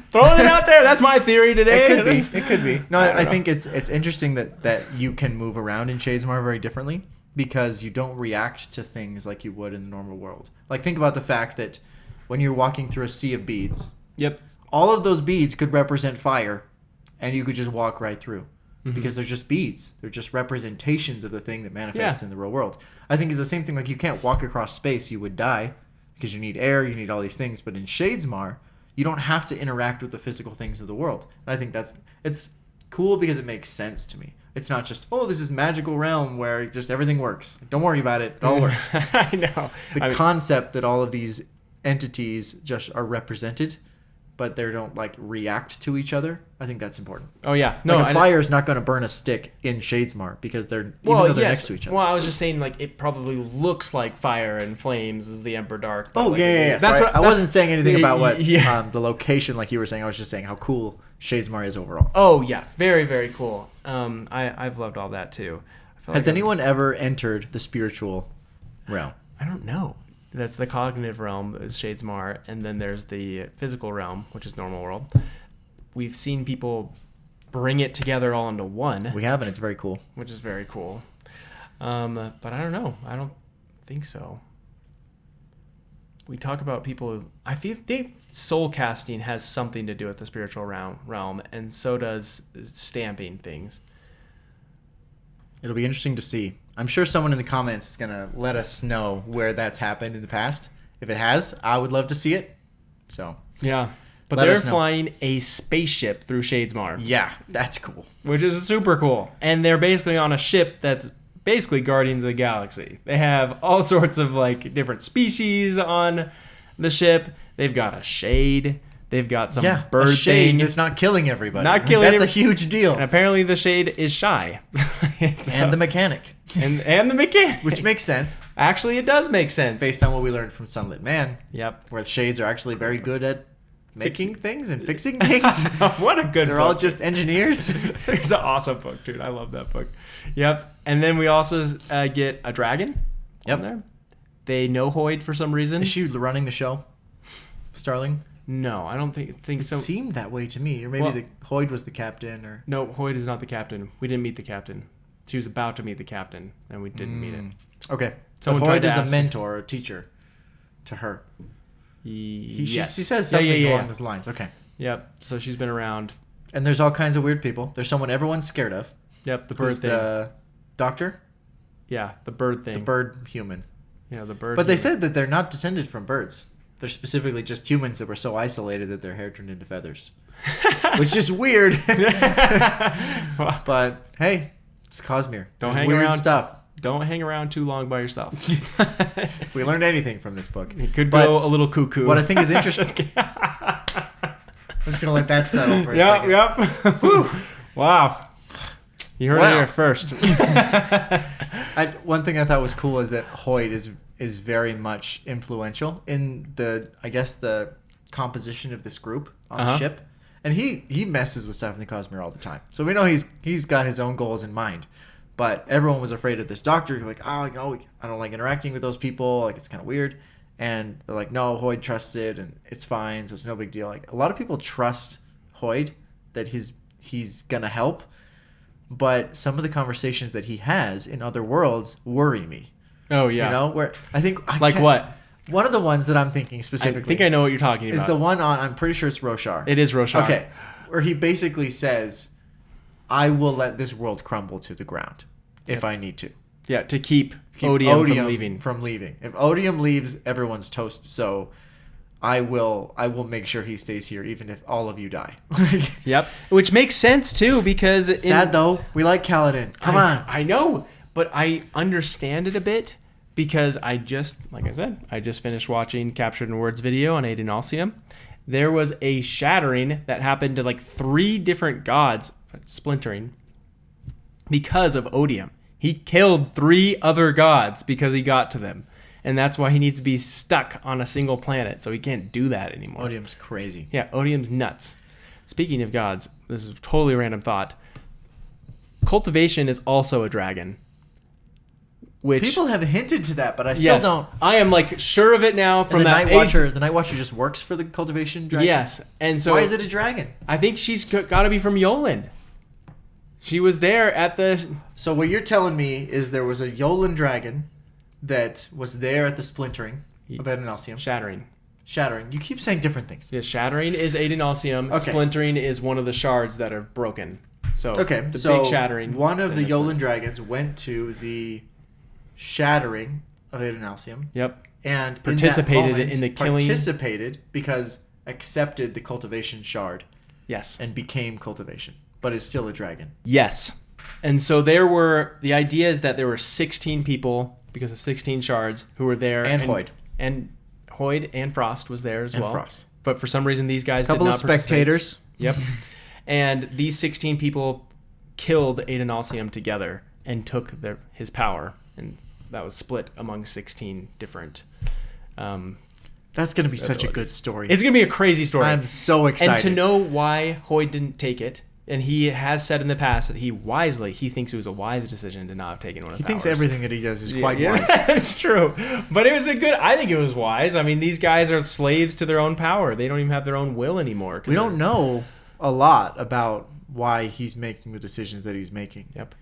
Throwing it out there. That's my theory today. It could be. No, I think it's interesting that you can move around in Shadesmar very differently because you don't react to things like you would in the normal world. Like think about the fact that when you're walking through a sea of beads, all of those beads could represent fire, and you could just walk right through because they're just beads. They're just representations of the thing that manifests in the real world. I think it's the same thing. Like you can't walk across space; you would die. Because you need air, you need all these things. But in Shadesmar, you don't have to interact with the physical things of the world. And I think it's cool because it makes sense to me. It's not just, this is magical realm where just everything works. Don't worry about it. It all works. I know. The concept that all of these entities just are represented, but they don't like react to each other. I think that's important. Oh yeah, no, like a fire is not going to burn a stick in Shadesmar because they're next to each other. Well, I was just saying like it probably looks like fire and flames is the Emberdark. Oh like, yeah. That's what I wasn't saying anything about what the location like you were saying. I was just saying how cool Shadesmar is overall. Oh yeah, very very cool. I've loved all that too. Has anyone ever entered the spiritual realm? I don't know. That's the cognitive realm is Shadesmar, and then there's the physical realm, which is normal world. We've seen people bring it together all into one. We have, and it's very cool. Which is very cool. But I don't know. I don't think so. We talk about people. I think soul casting has something to do with the spiritual realm, and so does stamping things. It'll be interesting to see. I'm sure someone in the comments is going to let us know where that's happened in the past. If it has, I would love to see it. So yeah. But they're flying a spaceship through Shadesmar. Yeah, that's cool. Which is super cool. And they're basically on a ship that's basically Guardians of the Galaxy. They have all sorts of like different species on the ship. They've got a shade. They've got some bird thing. It's not killing everybody. That's a huge deal. And apparently the shade is shy. And the mechanic. And the mechanic. Which makes sense. Actually, it does make sense. Based on what we learned from Sunlit Man. Yep. Where the shades are actually very good at making things and fixing things. What a good book. They're all just engineers. It's an awesome book, dude. I love that book. Yep. And then we also get a dragon. Yep. There. They know Hoyd for some reason. Is she running the show? Starling? No, I don't think so. It seemed that way to me. Or maybe Hoyd was the captain. Or no, Hoyd is not the captain. We didn't meet the captain. She was about to meet the captain, and we didn't meet it. Okay. Someone Hoyd is a mentor or a teacher to her. Yes. She says something along those lines. Okay. Yep. So she's been around. And there's all kinds of weird people. There's someone everyone's scared of. Yep, the bird thing. The doctor? Yeah, the bird thing. The bird human. Yeah, the bird. But they said that they're not descended from birds. They're specifically just humans that were so isolated that their hair turned into feathers. Which is weird. But hey, it's Cosmere. Don't hang weird around. Stuff. Don't hang around too long by yourself. If we learned anything from this book, it could go a little cuckoo. What I think is interesting. I'm just gonna let that settle for a second. Yep. Wow. You heard it here first. One thing I thought was cool is that Hoyd is very much influential in the composition of this group on the ship, and he messes with stuff in the Cosmere all the time. So we know he's got his own goals in mind. But everyone was afraid of this doctor. Like, oh, I don't like interacting with those people. Like, it's kind of weird. And they're like, no, Hoyd trusts it, and it's fine, so it's no big deal. Like, a lot of people trust Hoyd that he's gonna help, but some of the conversations that he has in other worlds worry me. Oh yeah. You know, where I think what? One of the ones that I'm thinking specifically, I think I know what you're talking about. Is the one on? I'm pretty sure it's Roshar. It is Roshar. Okay, where he basically says, "I will let this world crumble to the ground if I need to." Yeah, to keep Odium from leaving. If Odium leaves, everyone's toast. So I will make sure he stays here, even if all of you die. Yep, which makes sense too, because sad though. We like Kaladin. Come on. I know, but I understand it a bit because I just finished watching Captured in Words video on Aiden Alcium. There was a shattering that happened to like 3 different gods splintering because of Odium. He killed 3 other gods because he got to them. And that's why he needs to be stuck on a single planet, so he can't do that anymore. Odium's crazy. Yeah, Odium's nuts. Speaking of gods, this is a totally random thought. Cultivation is also a dragon. Which people have hinted to that, but I still don't. I am like sure of it now from that the Night Watcher just works for the cultivation dragon? Yes. And so why is it a dragon? I think she's got to be from Yolen. She was there at the... So what you're telling me is there was a Yolen dragon that was there at the splintering of Aiden Alcium. Shattering. You keep saying different things. Yeah, shattering is Aiden Alcium. Okay. Splintering is one of the shards that are broken. So big shattering. One of the Yolen dragons went to the shattering of Aiden Alcium. Yep. And participated in the killing. Participated because accepted the cultivation shard. Yes. And became cultivation. But is still a dragon. Yes. And so the idea is that there were 16 people because of 16 shards who were there. And Hoyd. And Hoyd and Frost was there as well. Frost. But for some reason these guys did not participate. Spectators. Yep. And these 16 people killed Aiden Alcium together and took his power. And that was split among 16 different that's going to be such a good story. It's going to be a crazy story. I'm so excited. And to know why Hoyd didn't take it. And he has said in the past that he thinks it was a wise decision to not have taken one of the powers. He thinks everything that he does is quite wise. It's true. But I think it was wise. I mean, these guys are slaves to their own power. They don't even have their own will anymore. We don't know a lot about why he's making the decisions that he's making. Yep.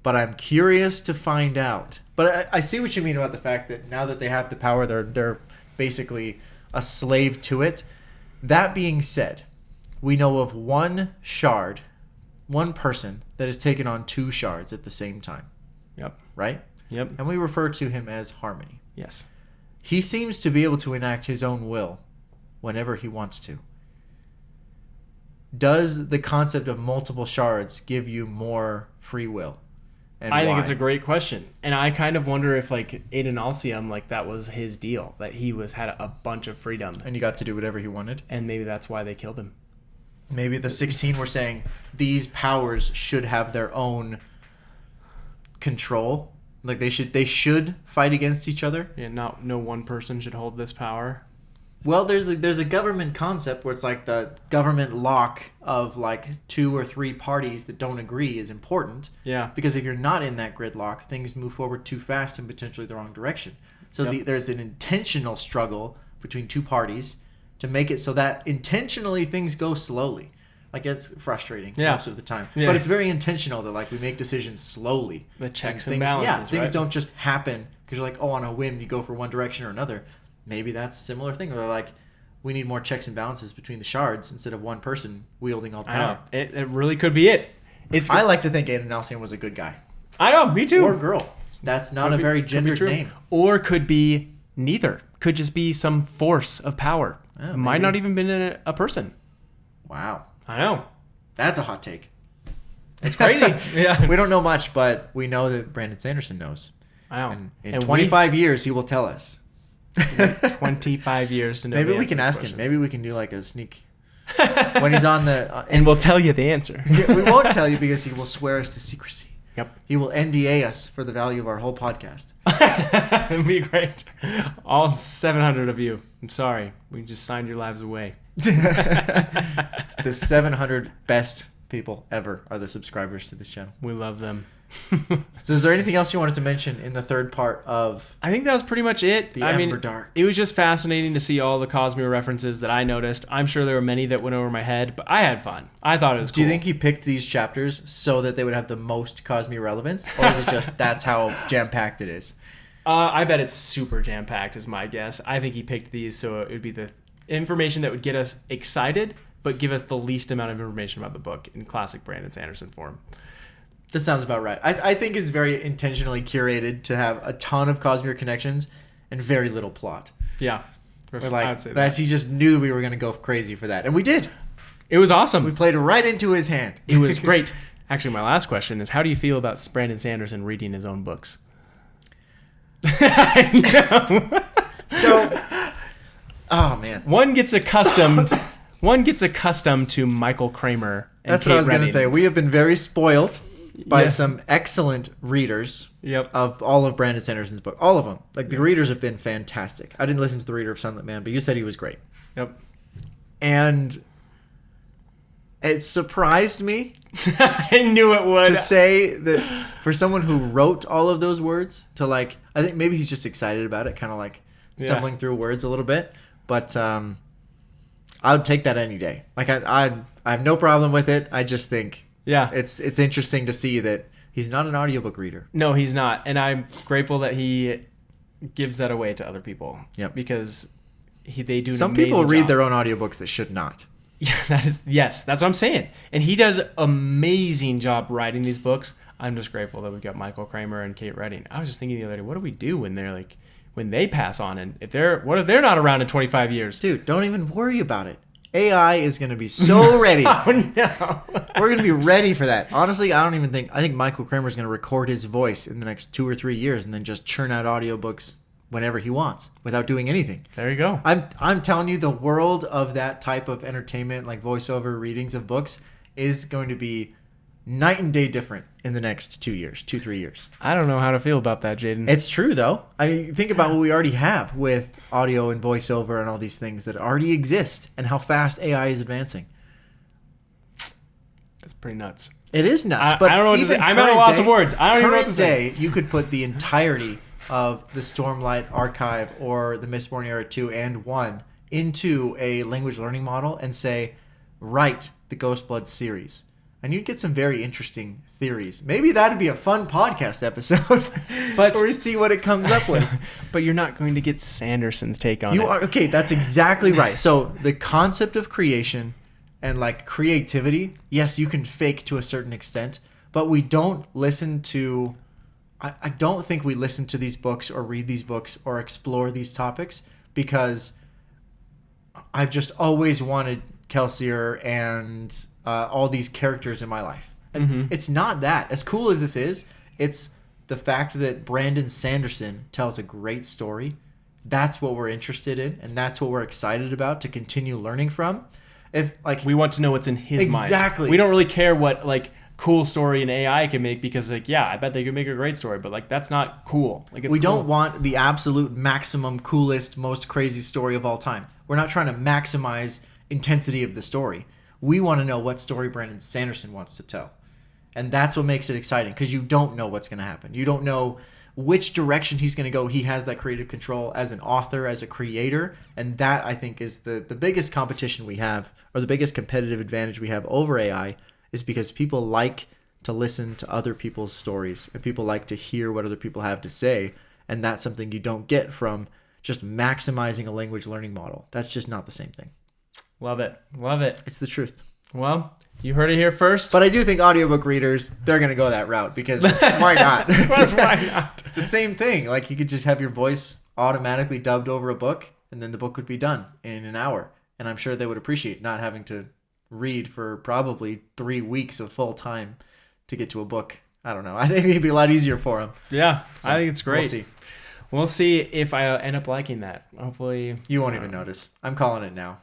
But I'm curious to find out. But I see what you mean about the fact that now that they have the power, they're basically a slave to it. That being said, we know of one person that has taken on 2 shards at the same time. Yep. Right? Yep. And we refer to him as Harmony. Yes. He seems to be able to enact his own will whenever he wants to. Does the concept of multiple shards give you more free will? And I think it's a great question. And I kind of wonder if Aiden Alcium, that was his deal, that he had a bunch of freedom. And he got to do whatever he wanted. And maybe that's why they killed him. Maybe the 16 were saying these powers should have their own control. Like they should fight against each other. Yeah, no one person should hold this power. Well, there's a government concept where it's like the government lock of 2 or 3 parties that don't agree is important. Yeah. Because if you're not in that gridlock, things move forward too fast and potentially the wrong direction. So there's an intentional struggle between 2 parties to make it so that intentionally things go slowly. It's frustrating most of the time. Yeah. But it's very intentional that we make decisions slowly. The checks and balances, Yeah, things don't just happen because you're on a whim you go for one direction or another. Maybe that's a similar thing where we need more checks and balances between the shards instead of one person wielding all the power. It really could be it. I like to think Aiden Alcyon was a good guy. I know, me too. Or girl. That's not a very gendered name. Or could be neither. Could just be some force of power. Oh, might not even been a person. Wow. I know. That's a hot take. It's crazy. Yeah. We don't know much, but we know that Brandon Sanderson knows. I know. And in 25 years, he will tell us. 25 years to know. Maybe we can ask him. Maybe we can do like a sneak when he's on the... and we'll tell you the answer. We won't tell you because he will swear us to secrecy. Yep. He will NDA us for the value of our whole podcast. It'd be great. All 700 of you. I'm sorry. We just signed your lives away. The 700 best people ever are the subscribers to this channel. We love them. So is there anything else you wanted to mention in the third part of... I think that was pretty much it. Emberdark. It was just fascinating to see all the Cosmere references that I noticed. I'm sure there were many that went over my head, but I had fun. I thought it was cool. Do you think he picked these chapters so that they would have the most Cosmere relevance? Or is it just that's how jam-packed it is? I bet it's super jam-packed is my guess. I think he picked these so it would be the information that would get us excited, but give us the least amount of information about the book in classic Brandon Sanderson form. That sounds about right. I think it's very intentionally curated to have a ton of Cosmere connections and very little plot. Yeah. I'd say that. He just knew we were going to go crazy for that. And we did. It was awesome. We played right into his hand. It was great. Actually, my last question is, how do you feel about Brandon Sanderson reading his own books? I know. So, oh, man. One gets accustomed to Michael Kramer and That's Kate what I was going to Redding. say. We have been very spoiled by some excellent readers of all of Brandon Sanderson's book. All of them. Like, the readers have been fantastic. I didn't listen to the reader of Silent Man, but you said he was great. Yep. And it surprised me. I knew it would. To say that for someone who wrote all of those words, to like, I think maybe he's just excited about it, kind of like stumbling through words a little bit. But I would take that any day. Like, I have no problem with it. I just think it's interesting to see that he's not an audiobook reader. No, he's not. And I'm grateful that he gives that away to other people. Yep. Because they do an Some amazing people read job. their own audiobooks that should not. Yeah, that's what I'm saying. And he does amazing job writing these books. I'm just grateful that we've got Michael Kramer and Kate Redding. I was just thinking the other day, what do we do when they're like, when they pass on, and what if they're not around in 25 years? Dude, don't even worry about it. AI is going to be so ready. Oh, no. We're going to be ready for that. Honestly, I think Michael Kramer is going to record his voice in the next 2 or 3 years and then just churn out audiobooks whenever he wants without doing anything. There you go. I'm telling you, the world of that type of entertainment, like voiceover readings of books, is going to be night and day different in the next 2 years, 2-3 years. I don't know how to feel about that, Jaden. It's true, though. I mean, think about what we already have with audio and voiceover and all these things that already exist and how fast AI is advancing. That's pretty nuts. It is nuts. But I don't know what to say. I'm at a loss of words. I don't even know what to say. You could put the entirety of the Stormlight Archive or the Mistborn Era 2 and 1 into a language learning model and say, write the Ghostblood series. And you'd get some very interesting theories. Maybe that'd be a fun podcast episode, but where we see what it comes up with. But you're not going to get Sanderson's take on it. Okay, that's exactly right. So the concept of creation and like creativity, yes, you can fake to a certain extent, but we don't listen to... I don't think we listen to these books or read these books or explore these topics because I've just always wanted Kelsier and all these characters in my life. And it's not that. As cool as this is, it's the fact that Brandon Sanderson tells a great story. That's what we're interested in, and that's what we're excited about to continue learning from. If like we want to know what's in his mind. Exactly. We don't really care what like cool story an AI can make because like I bet they could make a great story, but like that's not cool. Like we don't want the absolute maximum coolest, most crazy story of all time. We're not trying to maximize intensity of the story. We want to know what story Brandon Sanderson wants to tell. And that's what makes it exciting because you don't know what's going to happen. You don't know which direction he's going to go. He has that creative control as an author, as a creator. And that, I think, is the biggest competition we have, or the biggest competitive advantage we have over AI, is because people like to listen to other people's stories and people like to hear what other people have to say. And that's something you don't get from just maximizing a language learning model. That's just not the same thing. Love it. Love it. It's the truth. Well, You heard it here first. But I do think audiobook readers, they're going to go that route because why not? Why not? It's the same thing. Like, you could just have your voice automatically dubbed over a book, and then the book would be done in an hour. And I'm sure they would appreciate not having to read for probably 3 weeks of full time to get to a book. I don't know. I think it'd be a lot easier for them. Yeah, so I think it's great. We'll see. We'll see if I end up liking that. Hopefully. You won't even notice. I'm calling it now.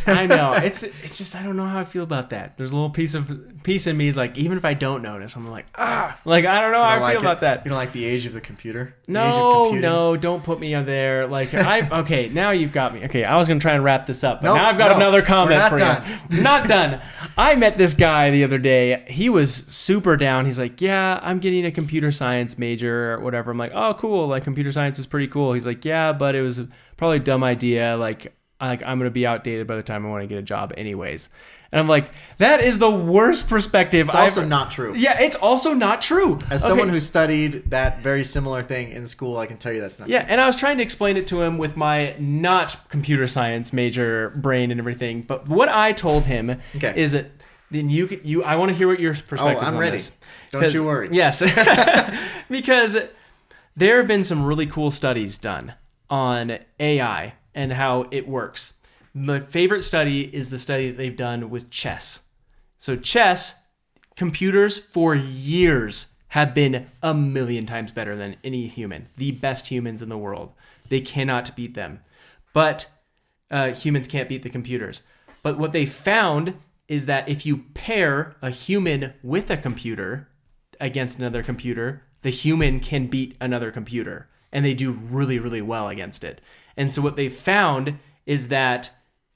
I know. It's just I don't know how I feel about that. There's a little piece in me is like, even if I don't notice, I'm like, like I don't know how I feel about that. You don't like the age of the computer? No, don't put me on there. Like okay, now you've got me. Okay, I was gonna try and wrap this up, but now I've got another comment for you. Not done. I met this guy the other day. He was super down. He's like, yeah, I'm getting a computer science major or whatever. I'm like, oh, cool. Like computer science is pretty cool. He's like, yeah, but it was probably a dumb idea. Like I'm going to be outdated by the time I want to get a job anyways. And I'm like, that is the worst perspective. It's also not true. Yeah, it's also not true. As someone who studied that very similar thing in school, I can tell you that's not true. Yeah, and I was trying to explain it to him with my not computer science major brain and everything. But what I told him is that then I want to hear what your perspective is on ready. This. Don't you worry. Yes. Because there have been some really cool studies done on AI and how it works. My favorite study is the study that they've done with chess. So chess, computers for years have been 1,000,000 times better than any human. The best humans in the world. They cannot beat them. But humans can't beat the computers. But what they found is that if you pair a human with a computer against another computer, the human can beat another computer. And they do really, really well against it. And so what they found is that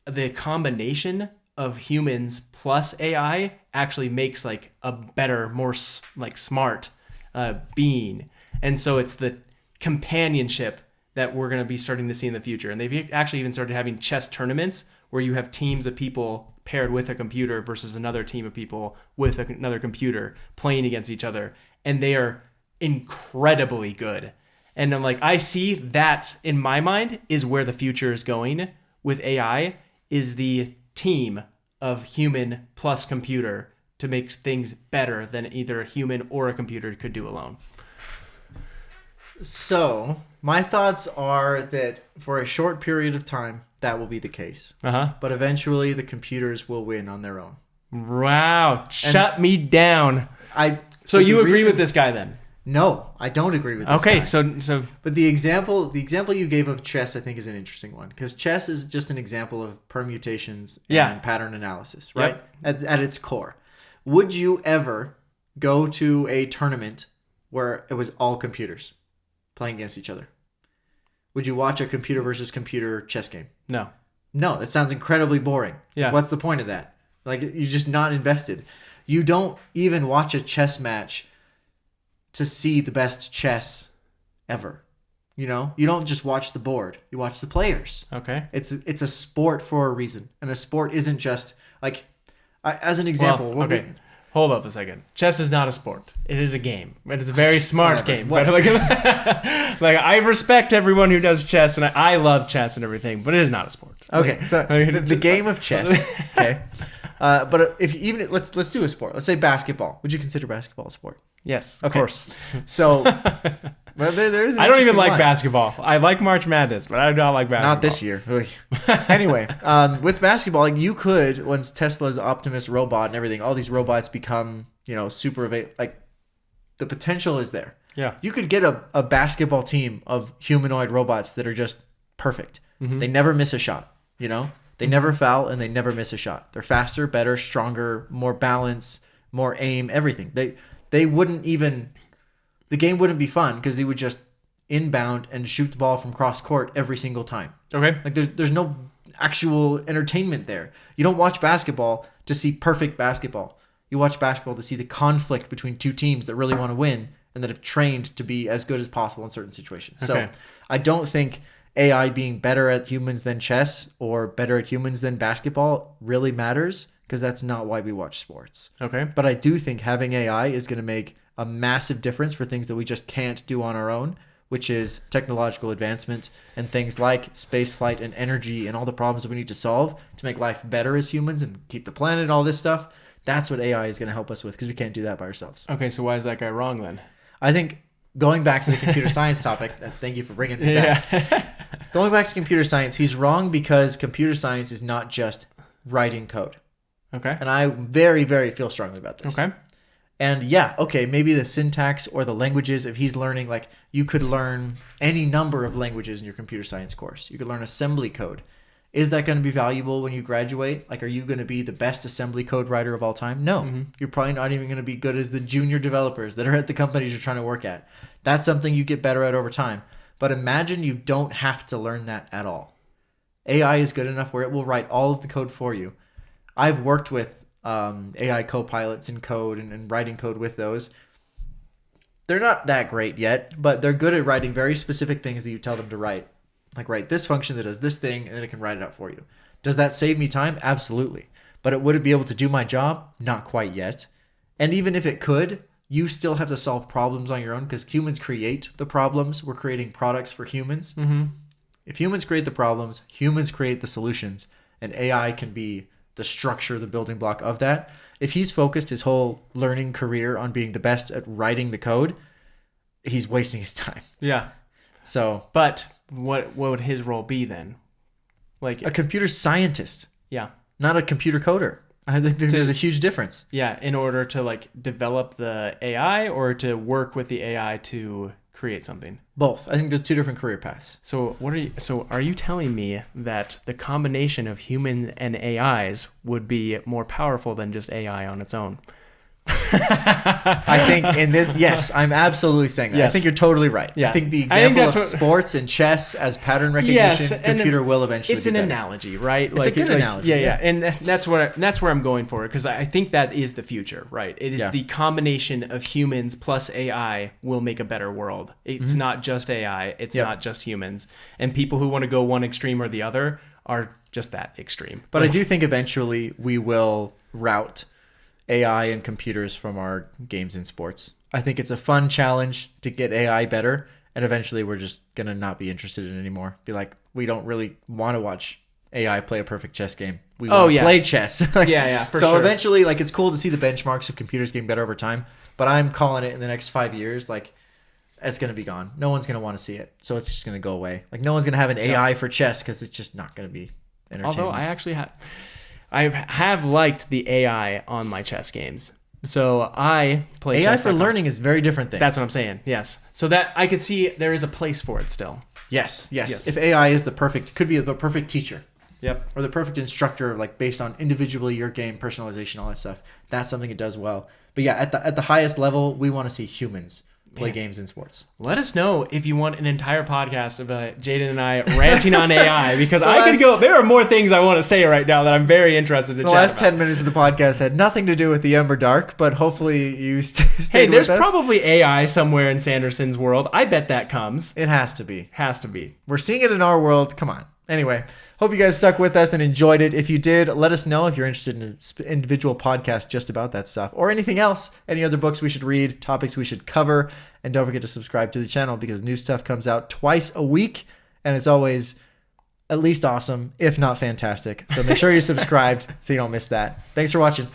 the combination of humans plus AI actually makes like a better, more like smart being. And so it's the companionship that we're going to be starting to see in the future. And they've actually even started having chess tournaments where you have teams of people paired with a computer versus another team of people with another computer playing against each other. And they are incredibly good. And I'm like, I see that in my mind is where the future is going with AI, is the team of human plus computer to make things better than either a human or a computer could do alone. So my thoughts are that for a short period of time, that will be the case. But eventually the computers will win on their own. Wow. Shut me down. So you agree with this guy then? No, I don't agree with this guy. So but the example you gave of chess, I think, is an interesting one, because chess is just an example of permutations and pattern analysis, right? Yep. At its core. Would you ever go to a tournament where it was all computers playing against each other? Would you watch a computer versus computer chess game? No. No, that sounds incredibly boring. Yeah. What's the point of that? Like, you're just not invested. You don't even watch a chess match to see the best chess ever. You know, you don't just watch the board, you watch the players. Okay. It's a sport for a reason. And a sport isn't just like, as an example. Well, hold up a second. Chess is not a sport. It is a game. It is a very smart game. But like I respect everyone who does chess, and I love chess and everything, but it is not a sport. Okay, so the game of chess. Okay. But let's do a sport. Let's say basketball. Would you consider basketball a sport? Yes, of course. So, well, there's. I don't even like basketball. I like March Madness, but I do not like basketball. Not this year. Anyway, with basketball, like, you could, once Tesla's Optimus robot and everything, all these robots become, super like, the potential is there. Yeah. You could get a basketball team of humanoid robots that are just perfect. Mm-hmm. They never miss a shot. They never foul and they never miss a shot. They're faster, better, stronger, more balance, more aim, everything. They wouldn't even, the game wouldn't be fun because they would just inbound and shoot the ball from cross court every single time. Okay. Like, there's no actual entertainment there. You don't watch basketball to see perfect basketball. You watch basketball to see the conflict between two teams that really want to win and that have trained to be as good as possible in certain situations. Okay. So I don't think AI being better at humans than chess or better at humans than basketball really matters, because that's not why we watch sports. Okay. But I do think having AI is going to make a massive difference for things that we just can't do on our own, which is technological advancement and things like space flight and energy and all the problems that we need to solve to make life better as humans and keep the planet and all this stuff. That's what AI is going to help us with, because we can't do that by ourselves. Okay, so why is that guy wrong then? I think going back to the computer science topic, thank you for bringing it back. Going back to computer science, he's wrong because computer science is not just writing code. Okay. And I very, very feel strongly about this. Okay. And yeah, okay, maybe the syntax or the languages, if he's learning, like, you could learn any number of languages in your computer science course. You could learn assembly code. Is that going to be valuable when you graduate? Like, are you going to be the best assembly code writer of all time? No. Mm-hmm. You're probably not even going to be good as the junior developers that are at the companies you're trying to work at. That's something you get better at over time. But imagine you don't have to learn that at all. AI is good enough where it will write all of the code for you. I've worked with AI co-pilots in code and writing code with those. They're not that great yet, but they're good at writing very specific things that you tell them to write. Like, write this function that does this thing, and then it can write it out for you. Does that save me time? Absolutely. But would it be able to do my job? Not quite yet. And even if it could, you still have to solve problems on your own, because humans create the problems. We're creating products for humans. Mm-hmm. If humans create the problems, humans create the solutions, and AI can be the structure, the building block of that. If he's focused his whole learning career on being the best at writing the code, he's wasting his time. Yeah. So, but what would his role be then? Like a computer scientist. Yeah. Not a computer coder. I think there's a huge difference. Yeah, in order to like develop the AI or to work with the AI to create something. Both. I think there's two different career paths. So are you telling me that the combination of human and AIs would be more powerful than just AI on its own? I think in this, yes, I'm absolutely saying that. Yes. I think you're totally right. Yeah. I think the example of sports and chess as pattern recognition, computer will eventually it's an better. Analogy, right? It's a good analogy. Yeah. And that's where I'm going for it, because I think that is the future, right? It is the combination of humans plus AI will make a better world. It's not just AI. It's not just humans. And people who want to go one extreme or the other are just that extreme. But I do think eventually we will route AI and computers from our games and sports. I think it's a fun challenge to get AI better, and eventually we're just going to not be interested in it anymore. Be like, we don't really want to watch AI play a perfect chess game. We want to play chess. For sure. So eventually, like, it's cool to see the benchmarks of computers getting better over time, but I'm calling it in the next 5 years, like, it's going to be gone. No one's going to want to see it. So it's just going to go away. Like, no one's going to have an AI for chess because it's just not going to be entertaining. Although I have liked the AI on my chess games. So I play AI chess. for learning is a very different thing. That's what I'm saying. Yes. So that I could see there is a place for it still. Yes. If AI is could be the perfect teacher. Yep. Or the perfect instructor, like based on individually your game, personalization, all that stuff. That's something it does well. But yeah, at the highest level, we want to see humans play games and sports. Let us know if you want an entire podcast about Jaden and I ranting on AI, because I could go. There are more things I want to say right now that I'm very interested in. The last 10 minutes of the podcast had nothing to do with the Emberdark, but hopefully you stayed with us. Hey, there's probably AI somewhere in Sanderson's world. I bet that comes. It has to be. Has to be. We're seeing it in our world. Come on. Anyway, hope you guys stuck with us and enjoyed it. If you did, let us know if you're interested in an individual podcast just about that stuff or anything else, any other books we should read, topics we should cover. And don't forget to subscribe to the channel, because new stuff comes out twice a week, and it's always at least awesome, if not fantastic. So make sure you're subscribed so you don't miss that. Thanks for watching.